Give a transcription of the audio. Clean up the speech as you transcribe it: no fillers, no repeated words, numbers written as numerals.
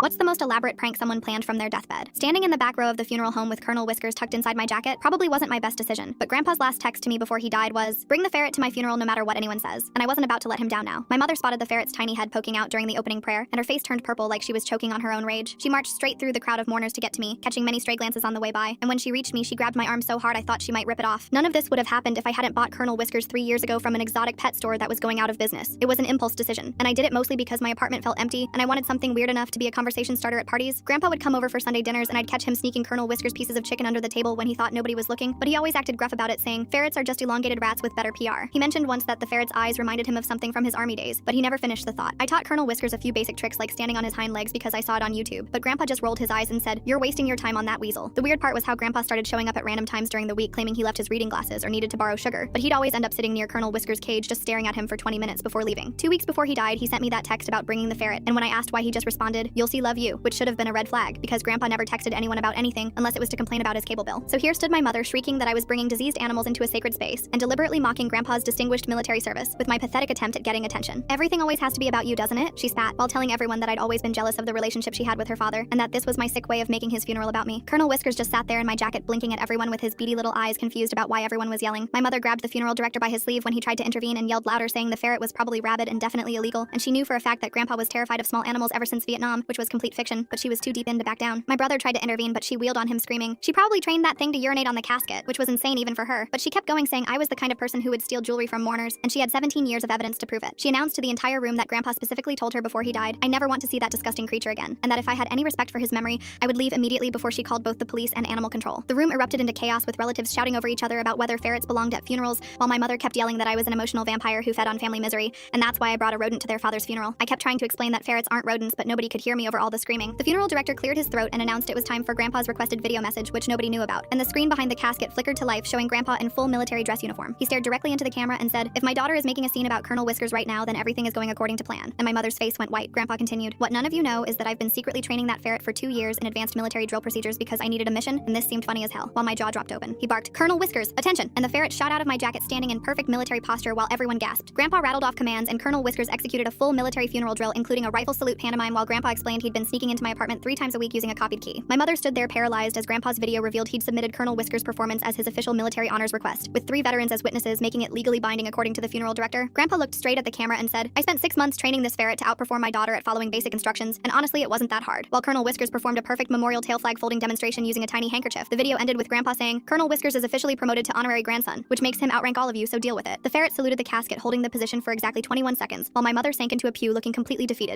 What's the most elaborate prank someone planned from their deathbed? Standing in the back row of the funeral home with Colonel Whiskers tucked inside my jacket probably wasn't my best decision, but Grandpa's last text to me before he died was, "Bring the ferret to my funeral no matter what anyone says," and I wasn't about to let him down now. My mother spotted the ferret's tiny head poking out during the opening prayer, and her face turned purple like she was choking on her own rage. She marched straight through the crowd of mourners to get to me, catching many stray glances on the way by, and when she reached me, she grabbed my arm so hard I thought she might rip it off. None of this would have happened if I hadn't bought Colonel Whiskers 3 years ago from an exotic pet store that was going out of business. It was an impulse decision, and I did it mostly because my apartment felt empty, and I wanted something weird enough to be a conversation starter at parties. Grandpa would come over for Sunday dinners and I'd catch him sneaking Colonel Whiskers pieces of chicken under the table when he thought nobody was looking, but he always acted gruff about it, saying, "Ferrets are just elongated rats with better PR." He mentioned once that the ferret's eyes reminded him of something from his army days, but he never finished the thought. I taught Colonel Whiskers a few basic tricks like standing on his hind legs because I saw it on YouTube, but Grandpa just rolled his eyes and said, "You're wasting your time on that weasel." The weird part was how Grandpa started showing up at random times during the week claiming he left his reading glasses or needed to borrow sugar, but he'd always end up sitting near Colonel Whiskers' cage just staring at him for 20 minutes before leaving. 2 weeks before he died, he sent me that text about bringing the ferret, and when I asked why, he just responded, "You'll see, love you," which should have been a red flag because Grandpa never texted anyone about anything unless it was to complain about his cable bill. So here stood my mother shrieking that I was bringing diseased animals into a sacred space and deliberately mocking Grandpa's distinguished military service with my pathetic attempt at getting attention. "Everything always has to be about you, doesn't it?" she spat, while telling everyone that I'd always been jealous of the relationship she had with her father and that this was my sick way of making his funeral about me. Colonel Whiskers just sat there in my jacket blinking at everyone with his beady little eyes, confused about why everyone was yelling. My mother grabbed the funeral director by his sleeve when he tried to intervene and yelled louder, saying the ferret was probably rabid and definitely illegal, and she knew for a fact that Grandpa was terrified of small animals ever since Vietnam, which was complete fiction, but she was too deep in to back down. My brother tried to intervene, but she wheeled on him screaming, "She probably trained that thing to urinate on the casket," which was insane even for her, but she kept going, saying I was the kind of person who would steal jewelry from mourners, and she had 17 years of evidence to prove it. She announced to the entire room that Grandpa specifically told her before he died, "I never want to see that disgusting creature again," and that if I had any respect for his memory, I would leave immediately before she called both the police and animal control. The room erupted into chaos with relatives shouting over each other about whether ferrets belonged at funerals, while my mother kept yelling that I was an emotional vampire who fed on family misery, and that's why I brought a rodent to their father's funeral. I kept trying to explain that ferrets aren't rodents, but nobody could hear me over all the screaming. The funeral director cleared his throat and announced it was time for Grandpa's requested video message, which nobody knew about, and the screen behind the casket flickered to life, showing Grandpa in full military dress uniform. He stared directly into the camera and said, "If my daughter is making a scene about Colonel Whiskers right now, then everything is going according to plan." And my mother's face went white. Grandpa continued, "What none of you know is that I've been secretly training that ferret for 2 years in advanced military drill procedures because I needed a mission, and this seemed funny as hell." While my jaw dropped open, he barked, "Colonel Whiskers, attention!" and the ferret shot out of my jacket standing in perfect military posture while everyone gasped. Grandpa rattled off commands and Colonel Whiskers executed a full military funeral drill, including a rifle salute pantomime, while Grandpa explained he'd been sneaking into my apartment 3 times a week using a copied key. My mother stood there paralyzed as Grandpa's video revealed he'd submitted Colonel Whiskers' performance as his official military honors request, with 3 veterans as witnesses, making it legally binding according to the funeral director. Grandpa looked straight at the camera and said, "I spent 6 months training this ferret to outperform my daughter at following basic instructions, and honestly it wasn't that hard." While Colonel Whiskers performed a perfect memorial tail flag folding demonstration using a tiny handkerchief, the video ended with Grandpa saying, "Colonel Whiskers is officially promoted to honorary grandson, which makes him outrank all of you, so deal with it." The ferret saluted the casket, holding the position for exactly 21 seconds, while my mother sank into a pew looking completely defeated.